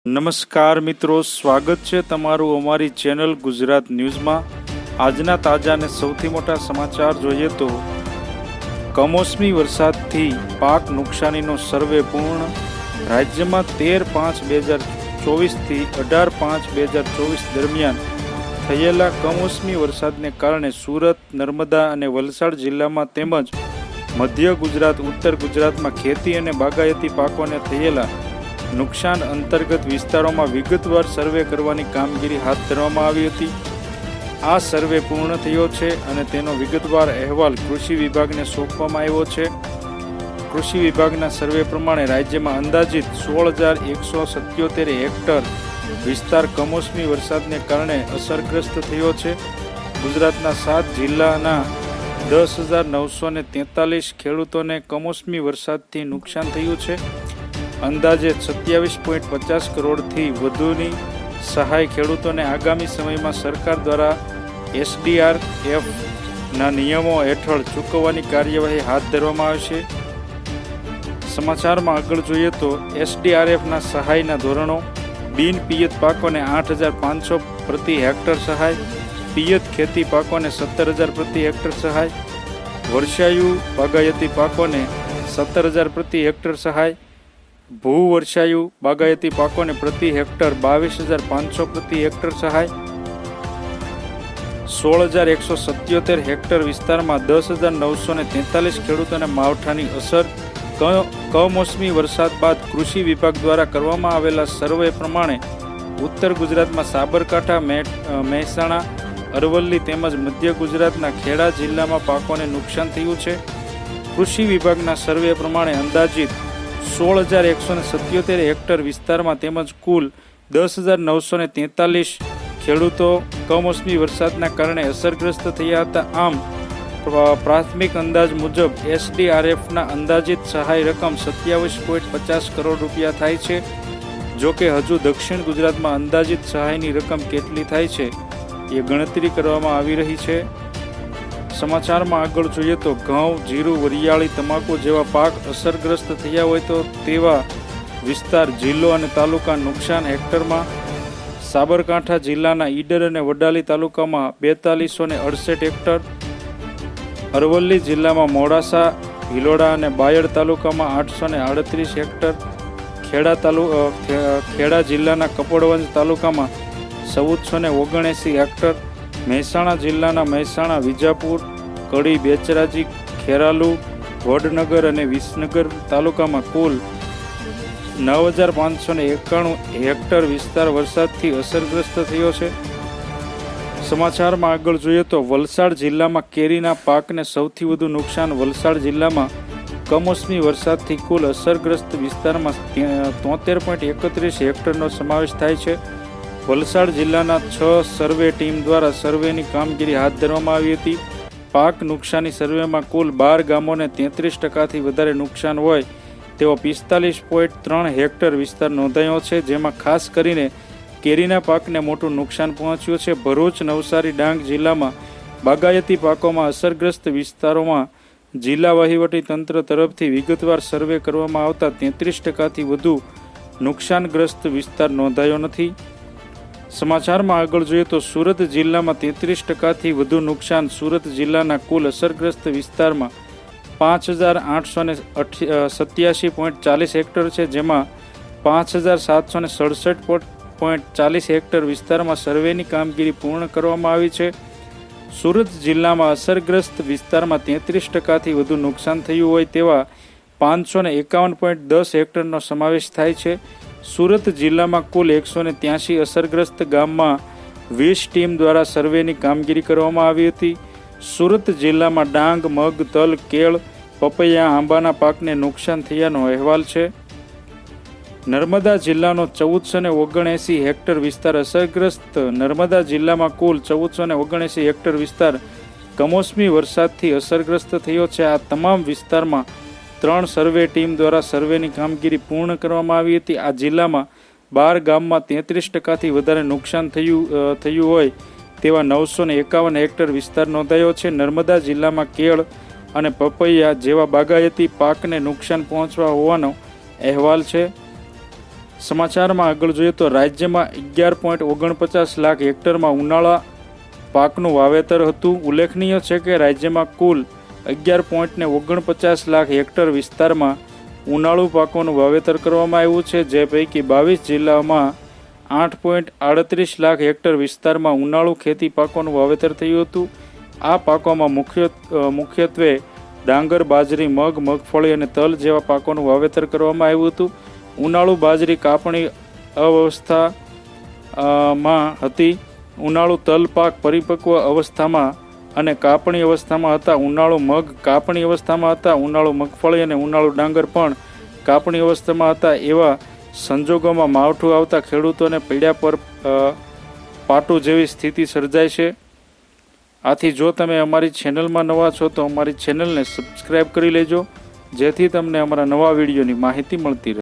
નમસ્કાર મિત્રો, સ્વાગત છે તમારું અમારી ચેનલ ગુજરાત ન્યૂઝમાં। આજના તાજા અને સૌથી મોટા સમાચાર જોઈએ તો કમોસમી વરસાદથી પાક નુકસાનીનો સર્વે પૂર્ણ। રાજ્યમાં 13/5/2024 થી 18/5/2024 દરમિયાન થયેલા કમોસમી વરસાદને કારણે સુરત, નર્મદા અને વલસાડ જિલ્લામાં તેમજ મધ્ય ગુજરાત, ઉત્તર ગુજરાતમાં ખેતી અને બાગાયતી પાકોને થયેલા નુકસાન અંતર્ગત વિસ્તારોમાં વિગતવાર સર્વે કરવાની કામગીરી હાથ ધરવામાં આવી હતી। આ સર્વે પૂર્ણ થયો છે અને તેનો વિગતવાર અહેવાલ કૃષિ વિભાગને સોંપવામાં આવ્યો છે। કૃષિ વિભાગના સર્વે પ્રમાણે રાજ્યમાં અંદાજિત 16,177 હેક્ટર વિસ્તાર કમોસમી વરસાદને કારણે અસરગ્રસ્ત થયો છે। ગુજરાતના 7 જિલ્લાના 10,943 ખેડૂતોને કમોસમી વરસાદથી નુકસાન થયું છે। અંદાજે 27.50 કરોડથી વધુની સહાય ખેડૂતોને આગામી સમયમાં સરકાર દ્વારા SDRF ના નિયમો હેઠળ ચૂકવવાની કાર્યવાહી હાથ ધરવામાં આવશે। સમાચારમાં આગળ જોઈએ તો SDRFના સહાયના ધોરણો: બિન પિયત પાકોને 8,500 પ્રતિ હેક્ટર સહાય, પિયત ખેતી પાકોને 17,000 પ્રતિ હેક્ટર સહાય, વર્ષાયુ બાગાયતી પાકોને 17,000 પ્રતિ હેક્ટર સહાય, ભૂવર્ષાયુ બાગાયતી પાકોને પ્રતિ હેક્ટર 22,500 પ્રતિ હેક્ટર સહાય, 16,177 હેક્ટર વિસ્તારમાં 10,943 ખેડૂતોને માવઠાની અસર। કમોસમી વરસાદ બાદ કૃષિ વિભાગ દ્વારા કરવામાં આવેલા સર્વે પ્રમાણે ઉત્તર ગુજરાતમાં સાબરકાંઠા, મહેસાણા, અરવલ્લી તેમજ મધ્ય ગુજરાતના ખેડા જિલ્લામાં પાકોને નુકસાન થયું છે। કૃષિ વિભાગના સર્વે પ્રમાણે અંદાજિત 16,177 હેક્ટર વિસ્તારમાં તેમજ કુલ 10,943 ખેડૂતો કમોસમી વરસાદના કારણે અસરગ્રસ્ત થયા હતા। આમ પ્રાથમિક અંદાજ મુજબ SDRFના અંદાજિત સહાય રકમ 27.50 કરોડ રૂપિયા થાય છે। જો કે હજુ દક્ષિણ ગુજરાતમાં અંદાજિત સહાયની રકમ કેટલી થાય છે એ ગણતરી કરવામાં આવી રહી છે। સમાચારમાં આગળ જોઈએ તો ઘઉં, જીરું, વરિયાળી, તમાકુ જેવા પાક અસરગ્રસ્ત થયા હોય તો તેવા વિસ્તાર, જિલ્લો અને તાલુકા નુકસાન હેક્ટરમાં: સાબરકાંઠા જિલ્લાના ઈડર અને વડાલી તાલુકામાં 4268 હેક્ટર, અરવલ્લી જિલ્લામાં મોડાસા, ભિલોડા અને બાયડ તાલુકામાં 838 હેક્ટર, ખેડા જિલ્લાના કપડવંજ તાલુકામાં 1479 હેક્ટર, મહેસાણા જિલ્લાના મહેસાણા, વિજાપુર, કડી, બેચરાજી, ખેરાલુ, વડનગર અને વિસનગર તાલુકામાં કુલ 9,591 હેક્ટર વિસ્તાર વરસાદથી અસરગ્રસ્ત થયો છે। સમાચારમાં આગળ જોઈએ તો વલસાડ જિલ્લામાં કેરીના પાકને સૌથી વધુ નુકસાન: વલસાડ જિલ્લામાં કમોસમી વરસાદથી કુલ અસરગ્રસ્ત વિસ્તારમાં 73.31 હેક્ટરનો સમાવેશ થાય છે। વલસાડ જિલ્લાના 6 સર્વે ટીમ દ્વારા સર્વેની કામગીરી હાથ ધરવામાં આવી હતી। પાક નુકસાની સર્વેમાં કુલ 12 ગામોને 33%થી વધારે નુકસાન હોય તેવો 45.3 હેક્ટર વિસ્તાર નોંધાયો છે, જેમાં ખાસ કરીને કેરીના પાકને મોટું નુકસાન પહોંચ્યું છે। ભરૂચ, નવસારી, ડાંગ જિલ્લામાં બાગાયતી પાકોમાં અસરગ્રસ્ત વિસ્તારોમાં જિલ્લા વહીવટી તંત્ર તરફથી વિગતવાર સર્વે કરવામાં આવતા 33%થી વધુ નુકસાનગ્રસ્ત વિસ્તાર નોંધાયો નથી। સમાચારમાં આગળ જોઈએ તો સુરત જિલ્લામાં 33%થી વધુ નુકસાન: સુરત જિલ્લાના કુલ અસરગ્રસ્ત વિસ્તારમાં 5,887.40 હેક્ટર છે, જેમાં 5,767.40 હેક્ટર વિસ્તારમાં સર્વેની કામગીરી પૂર્ણ કરવામાં આવી છે। સુરત જિલ્લામાં અસરગ્રસ્ત વિસ્તારમાં 33%થી વધુ નુકસાન થયું હોય તેવા 551.10 હેક્ટરનો સમાવેશ થાય છે। સુરત જિલ્લામાં કુલ 183 અસરગ્રસ્ત ગામમાં 20 ટીમ દ્વારા સર્વેની કામગીરી કરવામાં આવી હતી। સુરત જિલ્લામાં ડાંગ, મગ, તલ, કેળ, પપૈયા, આંબાના પાકને નુકસાન થયાનો અહેવાલ છે। નર્મદા જિલ્લાનો 1,479 હેક્ટર વિસ્તાર અસરગ્રસ્ત: નર્મદા જિલ્લામાં કુલ 1,479 હેક્ટર વિસ્તાર કમોસમી વરસાદથી અસરગ્રસ્ત થયો છે। આ તમામ વિસ્તારમાં 3 સર્વે ટીમ દ્વારા સર્વેની કામગીરી પૂર્ણ કરવામાં આવી હતી। આ જિલ્લામાં 12 ગામમાં 33%થી વધારે નુકસાન થયું હોય તેવા 951 હેક્ટર વિસ્તાર નોંધાયો છે। નર્મદા જિલ્લામાં કેળ અને પપૈયા જેવા બાગાયતી પાકને નુકસાન પહોંચવા હોવાનો અહેવાલ છે। સમાચારમાં આગળ જોઈએ તો રાજ્યમાં 11.49 લાખ હેક્ટરમાં ઉનાળા પાકનું વાવેતર હતું. ઉલ્લેખનીય છે કે રાજ્યમાં કુલ 11.49 લાખ હેક્ટર વિસ્તારમાં ઉનાળુ પાકોનું વાવેતર કરવામાં આવ્યું છે, જે પૈકી 22 જિલ્લામાં 8.38 લાખ હેક્ટર વિસ્તારમાં ઉનાળુ ખેતી પાકોનું વાવેતર થયું હતું. આ પાકોમાં મુખ્યત્વે ડાંગર, બાજરી, મગ, મગફળી અને તલ જેવા પાકોનું વાવેતર કરવામાં આવ્યું હતું. ઉનાળુ બાજરી કાપણી અવસ્થામાં હતી. ઉનાળુ તલ પાક પરિપક્વ અવસ્થામાં અને કાપણી અવસ્થામાં હતા. ઉનાળુ મગ કાપણી અવસ્થામાં હતા. ઉનાળુ મગફળી અને ઉનાળુ ડાંગર પણ કાપણી અવસ્થામાં હતા. એવા સંજોગોમાં માવઠું આવતા ખેડૂતોને પીડા પર પાટું જેવી સ્થિતિ સર્જાય છે. આથી જો તમે અમારી ચેનલમાં નવા છો તો અમારી ચેનલને સબસ્ક્રાઈબ કરી લેજો, જેથી તમને અમારા નવા વિડીયોની માહિતી મળતી રહે.